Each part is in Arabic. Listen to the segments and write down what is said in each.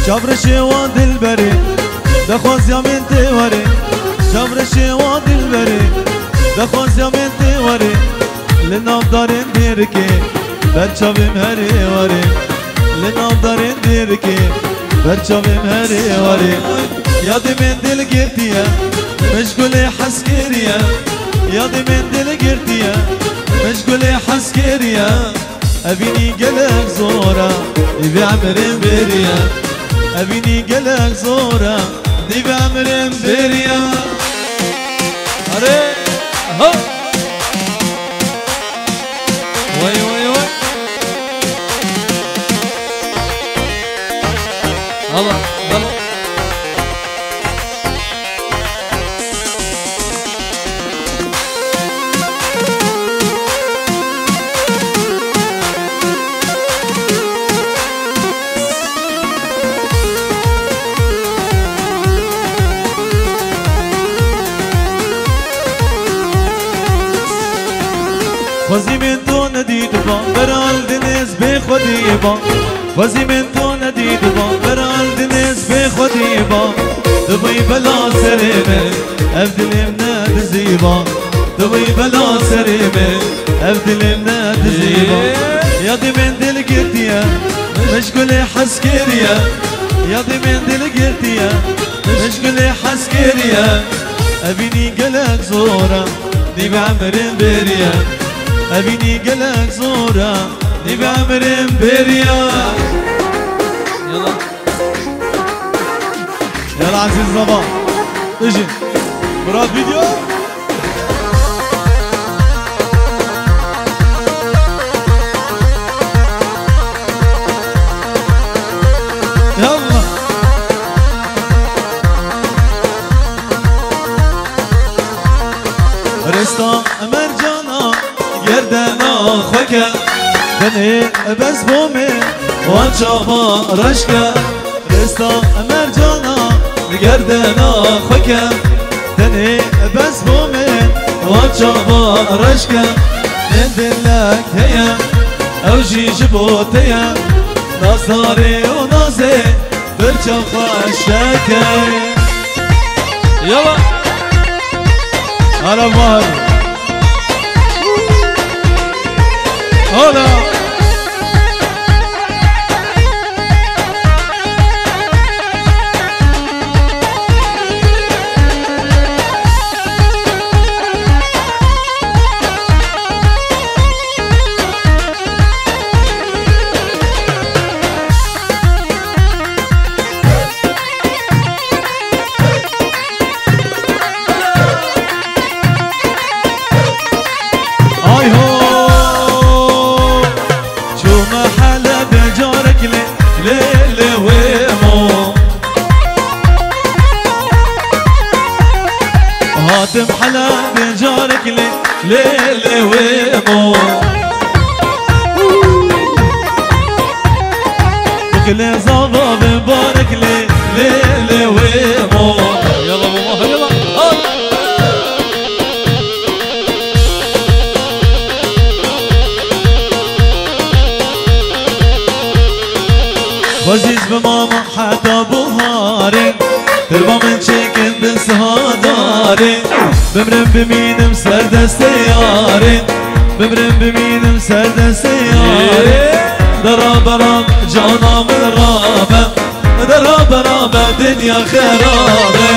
جبرشي وادي البري دخوز يا من توري جبرشي وادي البري دخوز يا من توري لنافدارين ديركي برچاویم هری واری لنافدارین ديركي برچاویم هری واری یادی من دل گرتیه مشغول حسکریه یادی من دل گرتیه مشغول حسکریه ابینی گلک زورا دیوی عمرم بریه ابینی گلک زورا دیوی عمرم بریه اره ها وای وای وای الله الله خوزی من تو ندید با برال دنیز به خودی با خوزی من تو ندید با برال دنیز به خودی با دبی بلا سرمه افدلم ند زیبا دبی بلا سرمه افدلم ند زیبا یادی من دل گرتیه مشغول حسکریه یادی من دل گرتیه مشغول حسکریه ابینی گلک زورا دیو عمرم بریه ابینی گلک زورا دیو عمرم بریه يلا يلا عزيز زبا اجي مراد فيديو يلا رستا مرجانا گردنا خوکه بني بس بومي وانشافا رشكه رستا مرجانا گردنا خوکه بني بس بومي وانشافا رشكه من دلك هيا او جيج بوتيا نصاري ونازي برشافا الشكه يلا هلا مهر هلا هاتم حلا بجارك ليلي ومو بكل زابا ببارك ليلي ومو يلا بابا يلا وزيز بماما حتى بهاري تربا من شكل بسهاداري بمرم بمينم سرد السياري بمرم بمينم سرد السياري دراب راب جانا من رابة دراب راب دنيا خرابة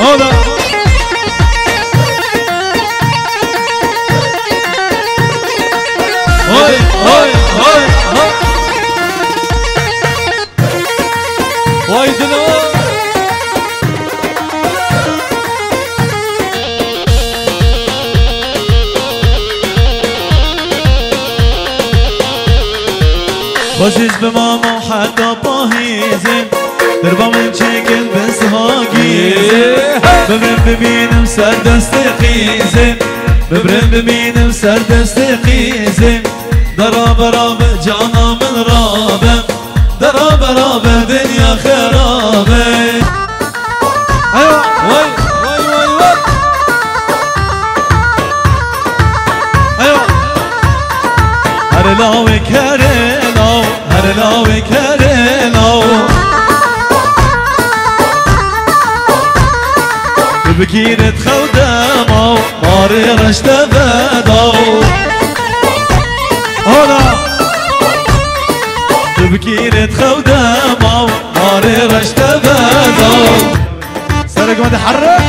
هلا هاي هاي هاي واي دلو خوشش به ماما حتی پاهیزه دربا من چکل بسهاگیزه ببرم ببینم سر دست خیزه ببرم ببینم سر دست خیزه دراب راب جانا من رابه دراب راب دنیا خرابه ايوه وي وي وي وي ايوه هر لاوك لاوي كرلاو بكينة خودمو ماري رشت بداو هلا بكينة خودمو ماري رشت بداو سرق ما تحرك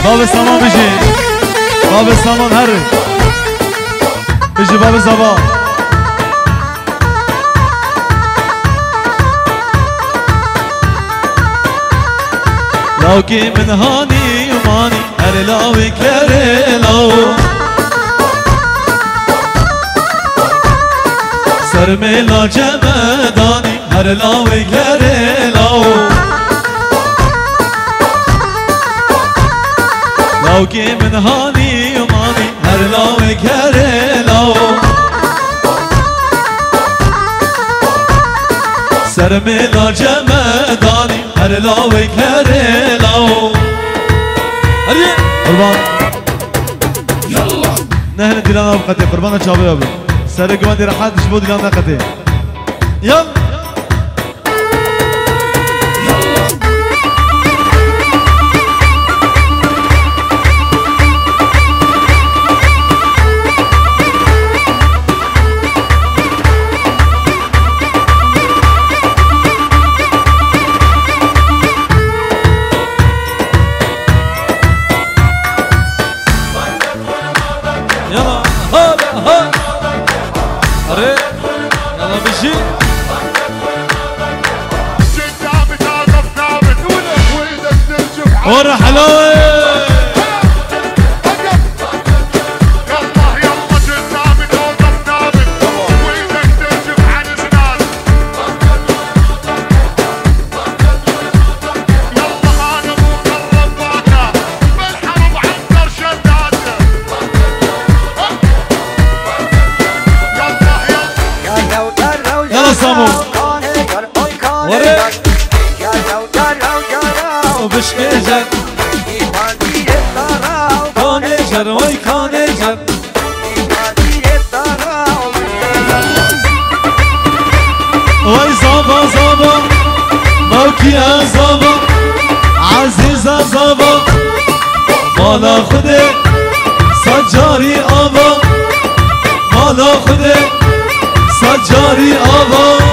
باب السامان بيجي باب السامان هرب بيجي باب الزبان لاوكي من هاني وماني هر لاوي كرلاو سرمي لا جمداني هر لاوي كرلاو لاوكي من هاني وماني هر لاوي كرلاو سرمي لا جمداني هر لاوي كرلاو هريه قربان يلا نحن ديلانا بقتي قربان شابي ابو سرق ما دي راحات تشبو ديلانا قتي يلا ورا حلاوة يلا جيت ثابت وقف ثابت وايدك ترجف عن جنان يلا هذا مقرب باكا بالحرب عنتر شداده يلا سامو ورا وبشكيجر كانيجر وي كانيجر وي زابا زابا موكيا زابا عزيزة زابا مالا خدي سجاري آبا مالا خدي سجاري آبا